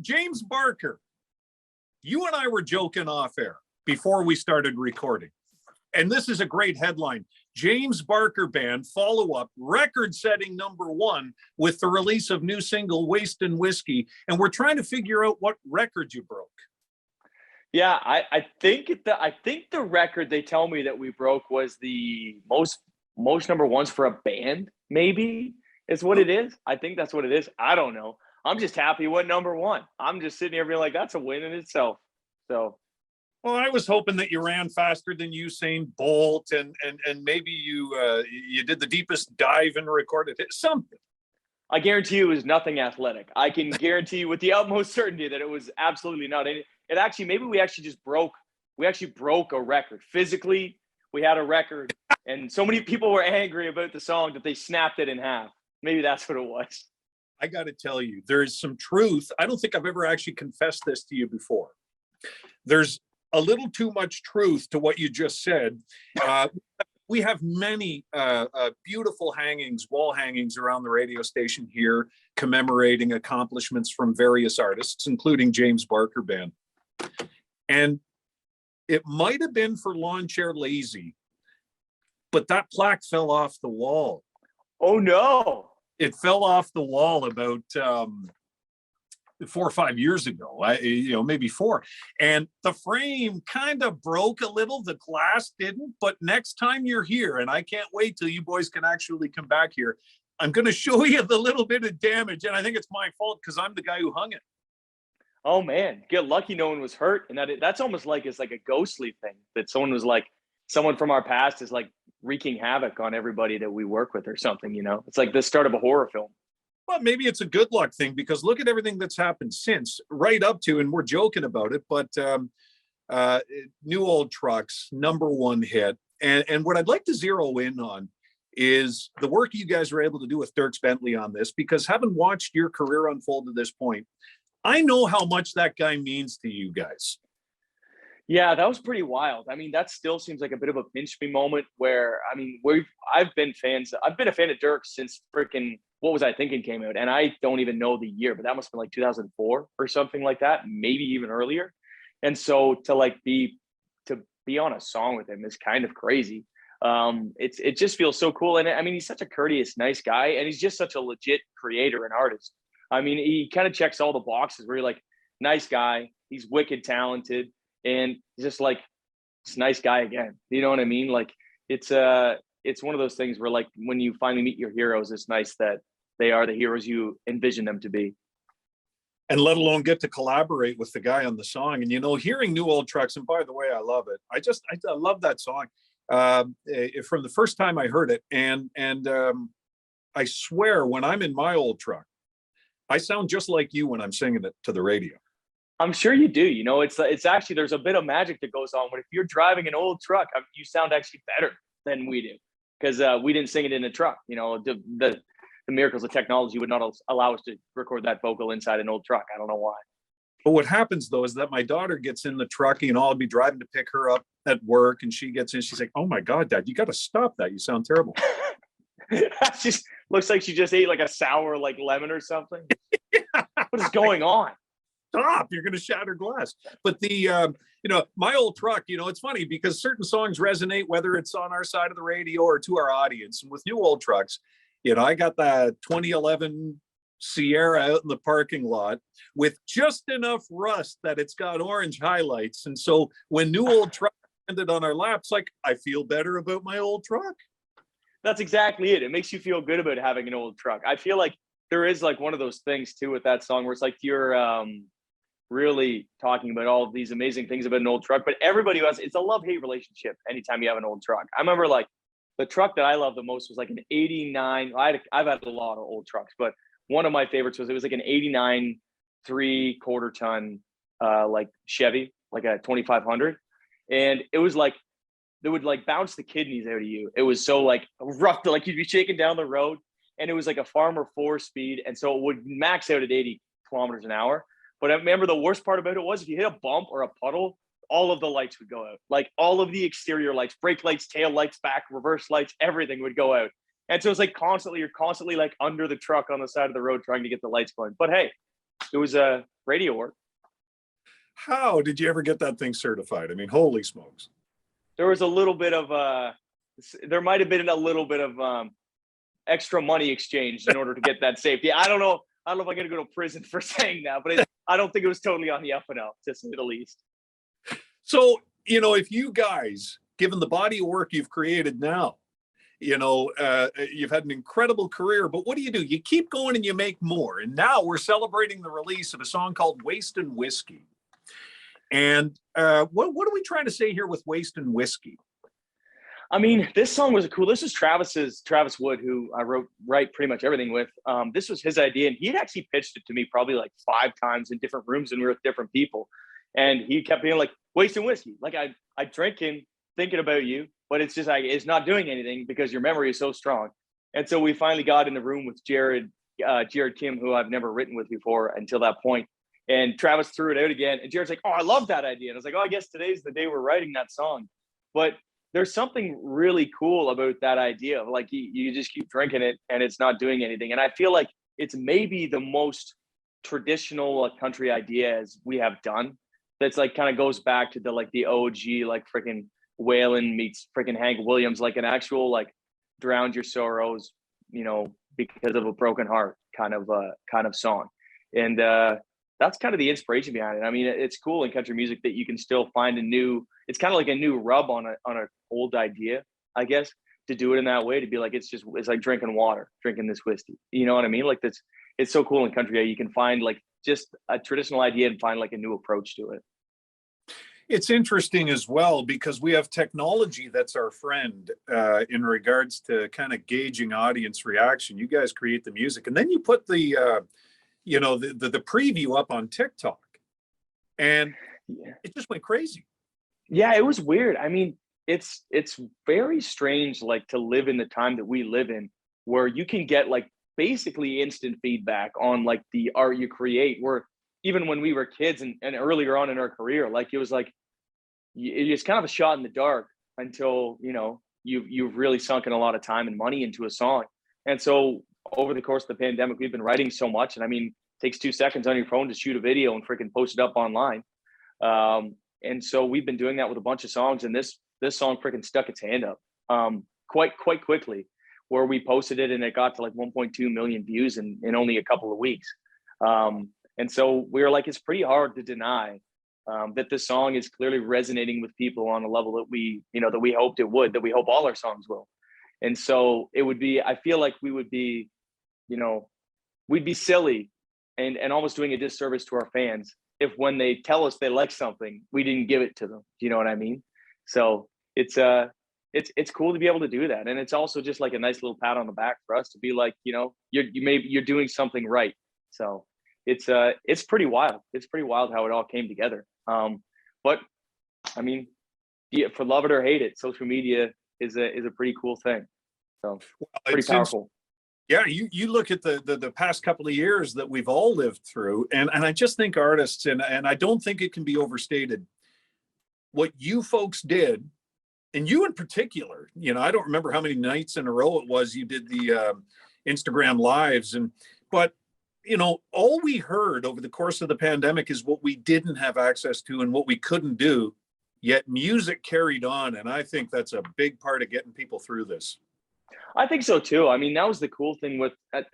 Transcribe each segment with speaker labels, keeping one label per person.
Speaker 1: James Barker, you and I were joking off air before we started recording. And this is a great headline. James Barker Band follow-up record-setting #1 with the release of new single Wastin Whiskey. And we're trying to figure out what record you broke.
Speaker 2: Yeah, I think the record they tell me that we broke was the most #1s for a band, maybe is what it is. I think that's what it is. I don't know. I'm just happy it went #1. I'm just sitting here being like, that's a win in itself. So
Speaker 1: well, I was hoping that you ran faster than Usain Bolt, and maybe you did the deepest dive and recorded it. Something.
Speaker 2: I guarantee you it was nothing athletic. I can guarantee you with the utmost certainty that it was absolutely not. It actually, maybe we actually broke a record. Physically, we had a record, and so many people were angry about the song that they snapped it in half. Maybe that's what it was.
Speaker 1: I got to tell you, there's some truth. I don't think I've ever actually confessed this to you before. There's a little too much truth to what you just said. We have many beautiful wall hangings around the radio station here commemorating accomplishments from various artists, including James Barker Band. And it might have been for Lawn Chair Lazy, but that plaque fell off the wall.
Speaker 2: Oh, no.
Speaker 1: It fell off the wall about 4 or 5 years ago, maybe 4. And the frame kind of broke a little. The glass didn't. But next time you're here, and I can't wait till you boys can actually come back here, I'm going to show you the little bit of damage. And I think it's my fault because I'm the guy who hung it.
Speaker 2: Oh, man. Get lucky no one was hurt. And that's almost like it's like a ghostly thing that someone from our past is like wreaking havoc on everybody that we work with or something, It's like the start of a horror film.
Speaker 1: Well, maybe it's a good luck thing because look at everything that's happened since, right up to, and we're joking about it, but New Old Trucks, #1 hit. And what I'd like to zero in on is the work you guys were able to do with Dierks Bentley on this, because having watched your career unfold to this point, I know how much that guy means to you guys.
Speaker 2: Yeah, that was pretty wild. I mean, that still seems like a bit of a pinch me moment where, I mean, I've been a fan of Dierks since freaking, what was I thinking came out? And I don't even know the year, but that must have been like 2004 or something like that, maybe even earlier. And so to be on a song with him is kind of crazy. It just feels so cool. And I mean, he's such a courteous, nice guy, and he's just such a legit creator and artist. I mean, he kind of checks all the boxes where you're like, nice guy, he's wicked talented, and just like, it's a nice guy again. You know what I mean? Like it's one of those things where like when you finally meet your heroes, it's nice that they are the heroes you envision them to be.
Speaker 1: And let alone get to collaborate with the guy on the song. And, hearing New Old Trucks, and by the way, I love it. I love that song from the first time I heard it. And I swear when I'm in my old truck, I sound just like you when I'm singing it to the radio.
Speaker 2: I'm sure you do. It's actually, there's a bit of magic that goes on when if you're driving an old truck, you sound actually better than we do because we didn't sing it in a truck. The miracles of technology would not allow us to record that vocal inside an old truck. I don't know why.
Speaker 1: But what happens though is that my daughter gets in the truck, I'll be driving to pick her up at work, and she gets in, she's like, "Oh my God, Dad, you got to stop that. You sound terrible."
Speaker 2: She looks like she just ate like a sour lemon or something. Yeah. What is going on?
Speaker 1: Stop, you're going to shatter glass. But my old truck, it's funny because certain songs resonate, whether it's on our side of the radio or to our audience. And with New Old Trucks, I got the 2011 Sierra out in the parking lot with just enough rust that it's got orange highlights. And so when New Old Truck ended on our laps, I feel better about my old truck.
Speaker 2: That's exactly it. It makes you feel good about having an old truck. I feel like there is one of those things too with that song where it's you're really talking about all of these amazing things about an old truck, but everybody it's a love-hate relationship anytime you have an old truck. I remember the truck that I love the most was an 89. I've had a lot of old trucks, but one of my favorites was an 89 3/4 ton Chevy, a 2500. And it was they would bounce the kidneys out of you. It was so rough to you'd be shaking down the road, and it was a Farmer 4-speed. And so it would max out at 80 kilometers an hour. But I remember the worst part about it was if you hit a bump or a puddle, all of the lights would go out. All of the exterior lights, brake lights, tail lights, back, reverse lights, everything would go out. And so it's you're constantly under the truck on the side of the road trying to get the lights going. But hey, It was a radio work.
Speaker 1: How did you ever get that thing certified? I mean, holy smokes.
Speaker 2: There was a little bit of there might have been a little bit of extra money exchanged in order to get that safety. I don't know. I don't know if I'm going to go to prison for saying that, but I don't think it was totally on the up and up, to say the least.
Speaker 1: So, if you guys, given the body of work you've created now, you've had an incredible career, but what do? You keep going and you make more. And now we're celebrating the release of a song called Wastin Whiskey. And what are we trying to say here with Wastin Whiskey?
Speaker 2: I mean, this song was cool. This is Travis Wood, who I write pretty much everything with. This was his idea, and he had actually pitched it to me probably like 5 times in different rooms, and we were with different people. And he kept being like, "Wasting whiskey." Like I drinking, thinking about you, but it's just like it's not doing anything because your memory is so strong. And so we finally got in the room with Jared Kim, who I've never written with before until that point. And Travis threw it out again, and Jared's like, "Oh, I love that idea." And I was like, "Oh, I guess today's the day we're writing that song." But there's something really cool about that idea of like you just keep drinking it and it's not doing anything. And I feel like it's maybe the most traditional country idea as we have done. That's like kind of goes back to the OG like freaking Waylon meets freaking Hank Williams, like an actual like drowned your sorrows, because of a broken heart kind of song. And that's kind of the inspiration behind it. I mean, it's cool in country music that you can still find it's kind of like a new rub on a old idea, I guess, to do it in that way, to be like, it's like drinking water, drinking this whiskey. You know what I mean? Like it's so cool in country how you can find like just a traditional idea and find like a new approach to it.
Speaker 1: It's interesting as well because we have technology that's our friend in regards to kind of gauging audience reaction. You guys create the music and then you put the preview up on TikTok, and it just went crazy.
Speaker 2: Yeah, it was weird. I mean, it's very strange, like to live in the time that we live in, where you can get like basically instant feedback on like the art you create. Where even when we were kids and earlier on in our career, like it was like it's kind of a shot in the dark until you've really sunk in a lot of time and money into a song. And so over the course of the pandemic, we've been writing so much, and I mean, it takes 2 seconds on your phone to shoot a video and freaking post it up online. And so we've been doing that with a bunch of songs, and this song freaking stuck its hand up quite quickly, where we posted it and it got to like 1.2 million views in only a couple of weeks. And so we were like, it's pretty hard to deny that this song is clearly resonating with people on a level that we hoped it would, that we hope all our songs will. And so I feel like we would be, we'd be silly and almost doing a disservice to our fans if when they tell us they like something, we didn't give it to them. Do you know what I mean? So it's cool to be able to do that. And it's also just like a nice little pat on the back for us to be like, you're doing something right. So it's pretty wild. It's pretty wild how it all came together. But I mean, for love it or hate it, social media is a pretty cool thing. So pretty powerful.
Speaker 1: Yeah, you look at the past couple of years that we've all lived through, and I just think artists, and I don't think it can be overstated, what you folks did, and you in particular, I don't remember how many nights in a row it was you did the Instagram lives, but all we heard over the course of the pandemic is what we didn't have access to and what we couldn't do, yet music carried on, and I think that's a big part of getting people through this.
Speaker 2: I think so too. I mean, that was the cool thing with,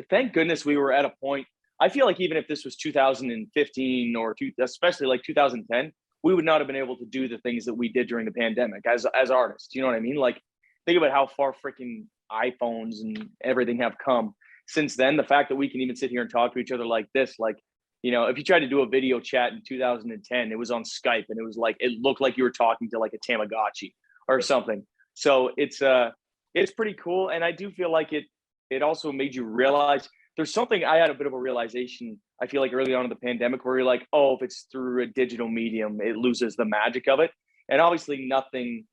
Speaker 2: thank goodness we were at a point. I feel like even if this was 2015 or especially like 2010, we would not have been able to do the things that we did during the pandemic as artists. You know what I mean? Like think about how far freaking iPhones and everything have come since then. The fact that we can even sit here and talk to each other like this, like, if you tried to do a video chat in 2010, it was on Skype and it was like, it looked like you were talking to like a Tamagotchi or something. So it's pretty cool. And I do feel like it also made you realize there's something. I had a bit of a realization, I feel like early on in the pandemic, where you're like, oh, if it's through a digital medium, it loses the magic of it. And obviously nothing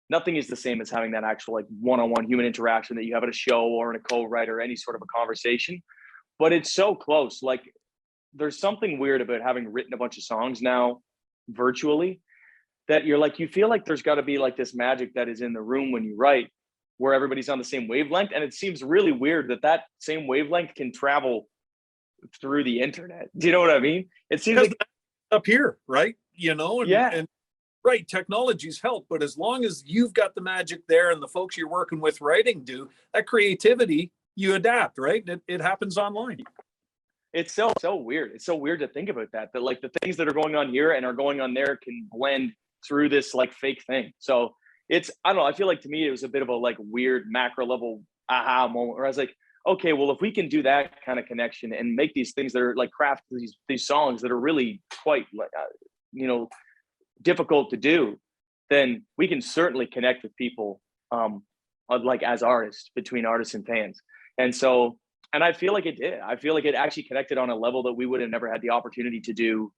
Speaker 2: is the same as having that actual like one-on-one human interaction that you have at a show or in a co-write or any sort of a conversation. But it's so close. Like there's something weird about having written a bunch of songs now virtually that you're like, you feel like there's got to be like this magic that is in the room when you write, where everybody's on the same wavelength. And it seems really weird that same wavelength can travel through the internet. Do you know what I mean? It seems
Speaker 1: Because
Speaker 2: like,
Speaker 1: up here, right? You know,
Speaker 2: yeah,
Speaker 1: and right, technology's help, but as long as you've got the magic there and the folks you're working with writing do, that creativity, you adapt, right? It happens online.
Speaker 2: it's so weird. It's so weird to think about that like the things that are going on here and are going on there can blend through this like fake thing. So it's, I don't know, I feel like to me it was a bit of a like weird macro level aha moment where I was like, okay, well, if we can do that kind of connection and make these things that are like craft these songs that are really quite like difficult to do, then we can certainly connect with people, like as artists, between artists and fans. And so, and I feel like it did. I feel like it actually connected on a level that we would have never had the opportunity to do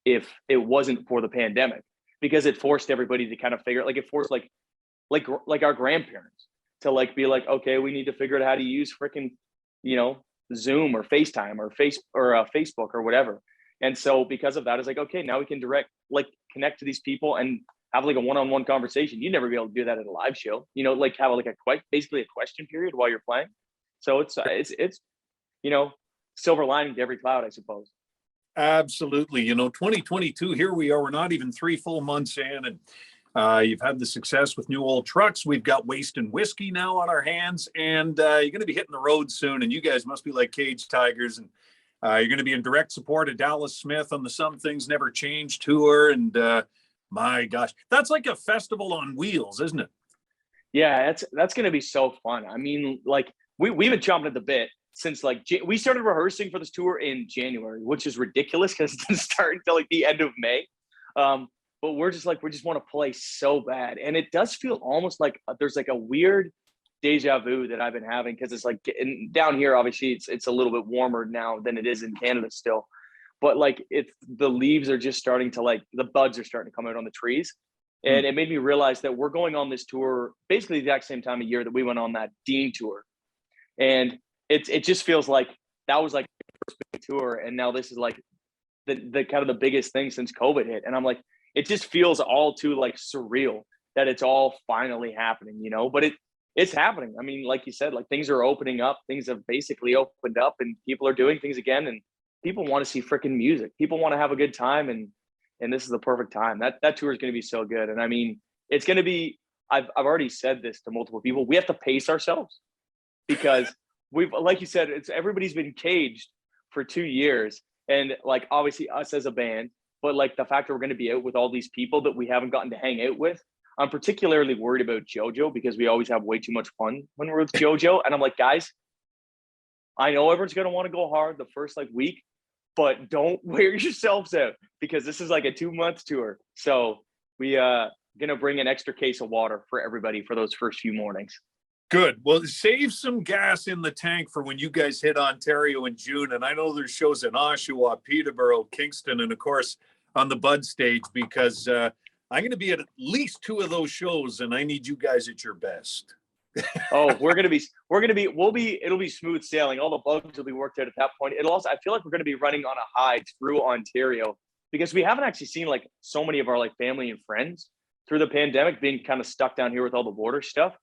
Speaker 2: if it wasn't for the pandemic, because it forced everybody to kind of figure, like it forced like our grandparents to like be like, okay, we need to figure out how to use freaking, Zoom or FaceTime or Facebook or whatever. And so because of that, it's like, okay, now we can connect to these people and have like a one-on-one conversation. You'd never be able to do that at a live show, like have like basically a question period while you're playing. So it's silver lining to every cloud, I suppose.
Speaker 1: Absolutely. 2022, here we are. We're not even 3 full months in, and you've had the success with New Old Trucks. We've got Wastin Whiskey now on our hands, and you're going to be hitting the road soon. And you guys must be like cage tigers. And you're going to be in direct support of Dallas Smith on the Some Things Never Change tour. And my gosh, that's like a festival on wheels, isn't it?
Speaker 2: Yeah, that's going to be so fun. I mean, like we've been chomping at the bit since like we started rehearsing for this tour in January, which is ridiculous because it didn't start until like the end of May. But we just want to play so bad, and it does feel almost like there's like a weird deja vu that I've been having, because it's like down here, obviously it's a little bit warmer now than it is in Canada still, but like the leaves are just starting to, like, the buds are starting to come out on the trees. And it made me realize that we're going on this tour basically the exact same time of year that we went on that Dean tour. And it just feels like that was like the first big tour, and now this is like the kind of the biggest thing since COVID hit. And I'm like, it just feels all too like surreal that it's all finally happening, but it's happening. I mean, like you said, like things are opening up, things have basically opened up, and people are doing things again, and people want to see freaking music. People want to have a good time, and this is the perfect time. That tour is going to be so good. And I mean, it's going to be, I've already said this to multiple people. We have to pace ourselves, because like you said, everybody's been caged for 2 years. And like, obviously us as a band, but like the fact that we're going to be out with all these people that we haven't gotten to hang out with. I'm particularly worried about JoJo, because we always have way too much fun when we're with JoJo. And I'm like, guys, I know everyone's going to want to go hard the first like week, but don't wear yourselves out, because this is like a 2-month tour. So we gonna bring an extra case of water for everybody for those first few mornings.
Speaker 1: Good. Well, save some gas in the tank for when you guys hit Ontario in June. And I know there's shows in Oshawa, Peterborough, Kingston, and of course on the Bud stage, because I'm going to be at least 2 of those shows, and I need you guys at your best.
Speaker 2: Oh, it'll be smooth sailing. All the bugs will be worked out at that point. I feel like we're going to be running on a high through Ontario, because we haven't actually seen like so many of our like family and friends through the pandemic, being kind of stuck down here with all the border stuff.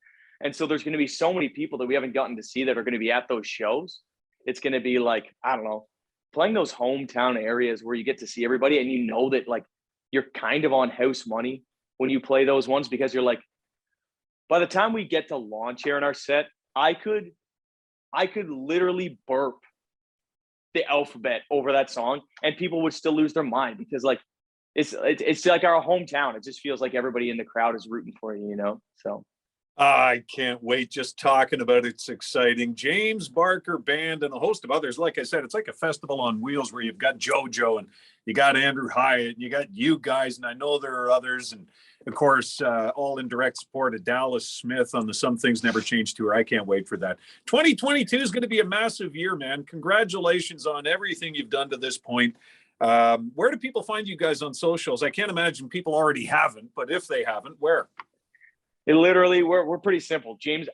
Speaker 2: And so there's going to be so many people that we haven't gotten to see that are going to be at those shows. It's going to be like, I don't know, playing those hometown areas where you get to see everybody, and that like you're kind of on house money when you play those ones, because you're like, by the time we get to launch here in our set, I could literally burp the alphabet over that song, and people would still lose their mind, because like it's like our hometown. It just feels like everybody in the crowd is rooting for you, So
Speaker 1: I can't wait. Just talking about it's exciting. James Barker Band and a host of others. Like I said, it's like a festival on wheels, where you've got JoJo and you got Andrew Hyatt and you got you guys, and I know there are others, and of course, all in direct support of Dallas Smith on the Some Things Never Change tour. I can't wait for that. 2022 is going to be a massive year, man. Congratulations on everything you've done to this point. Where do people find you guys on socials? I can't imagine people already haven't, but if they haven't, where?
Speaker 2: It literally, we're pretty simple. James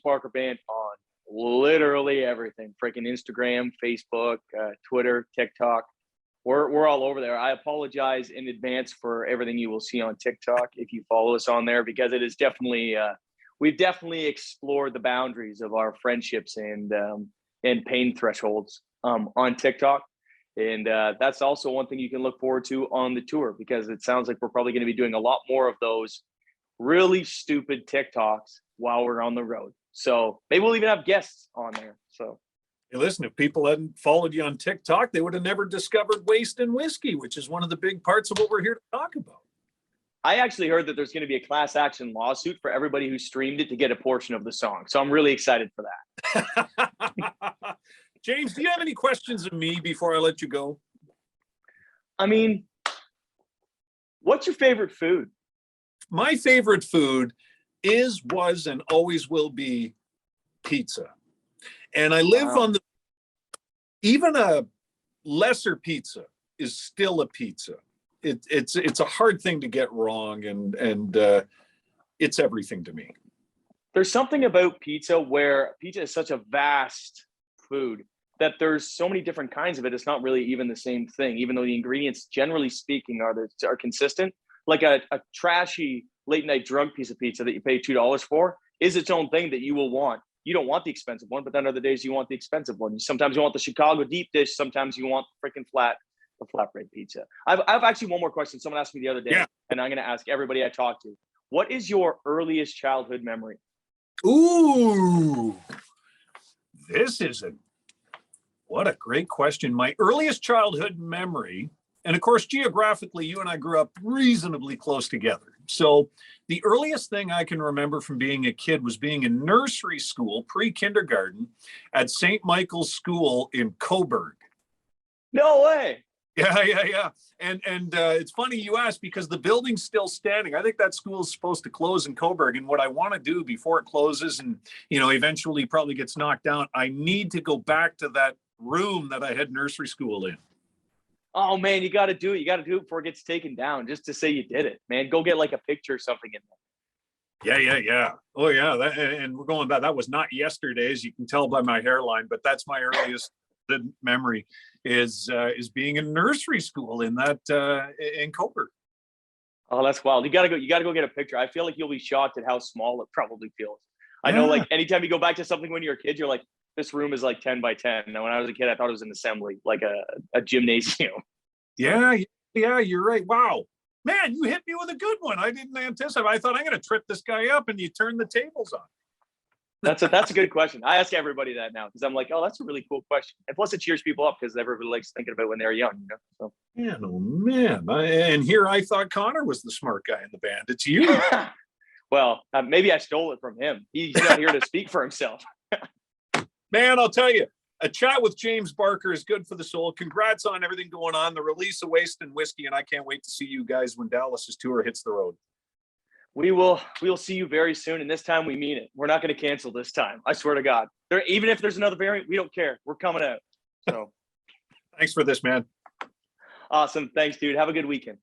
Speaker 2: Barker Band on literally everything. Freaking Instagram, Facebook, Twitter, TikTok. We're all over there. I apologize in advance for everything you will see on TikTok if you follow us on there, because it is definitely we've definitely explored the boundaries of our friendships and pain thresholds on TikTok. And that's also one thing you can look forward to on the tour, because it sounds like we're probably going to be doing a lot more of those really stupid TikToks while we're on the road. So maybe we'll even have guests on there. So
Speaker 1: Hey, listen, if people hadn't followed you on TikTok, they would have never discovered Wastin Whiskey, which is one of the big parts of what we're here to talk about.
Speaker 2: I actually heard that there's going to be a class action lawsuit for everybody who streamed it to get a portion of the song. So I'm really excited for that.
Speaker 1: James, do you have any questions of me before I let you go?
Speaker 2: I mean, what's your favorite food?
Speaker 1: My favorite food is, was, and always will be pizza. And I live
Speaker 2: Wow.
Speaker 1: on the, even a lesser pizza is still a pizza. It's a hard thing to get wrong, and it's everything to me.
Speaker 2: There's something about pizza where pizza is such a vast food that there's so many different kinds of it. It's not really even the same thing, even though the ingredients, generally speaking, are consistent. Like a trashy late night drunk piece of pizza that you pay $2 for is its own thing that you will want. You don't want the expensive one, but then other days you want the expensive one. Sometimes you want the Chicago deep dish. Sometimes you want the flatbread pizza. I've actually one more question. Someone asked me the other day, and I'm going to ask everybody I talk to. What is your earliest childhood memory?
Speaker 1: Ooh, what a great question. My earliest childhood memory, and of course, geographically, you and I grew up reasonably close together. So the earliest thing I can remember from being a kid was being in nursery school, pre-kindergarten, at St. Michael's School in Coburg.
Speaker 2: No way.
Speaker 1: Yeah. And it's funny you asked, because the building's still standing. I think that school is supposed to close in Coburg. And what I want to do before it closes and, eventually probably gets knocked down, I need to go back to that room that I had nursery school in.
Speaker 2: Oh man, you got to do it. You got to do it before it gets taken down, just to say you did it, man. Go get like a picture or something in there.
Speaker 1: Yeah. Oh yeah. And we're going back. That was not yesterday, as you can tell by my hairline, but that's my earliest memory is being in nursery school in Coburg.
Speaker 2: Oh, that's wild. You gotta go get a picture. I feel like you'll be shocked at how small it probably feels. I know, like, anytime you go back to something when you're a kid, you're like, this room is like 10 by 10. Now, when I was a kid, I thought it was an assembly, like a gymnasium.
Speaker 1: Yeah, you're right. Wow. Man, you hit me with a good one. I didn't anticipate. I thought, I'm going to trip this guy up, and you turn the tables on.
Speaker 2: That's a good question. I ask everybody that now, because I'm like, oh, that's a really cool question. And plus it cheers people up, because everybody likes thinking about when they were young, So.
Speaker 1: Man, oh man. And here I thought Connor was the smart guy in the band. It's you.
Speaker 2: Well, maybe I stole it from him. He's not here to speak for himself.
Speaker 1: Man, I'll tell you, a chat with James Barker is good for the soul. Congrats on everything going on, the release of Wastin Whiskey, and I can't wait to see you guys when Dallas's tour hits the road.
Speaker 2: We'll see you very soon, and this time we mean it. We're not going to cancel this time. I swear to God. Even if there's another variant, we don't care. We're coming out. So
Speaker 1: thanks for this, man.
Speaker 2: Awesome. Thanks, dude. Have a good weekend.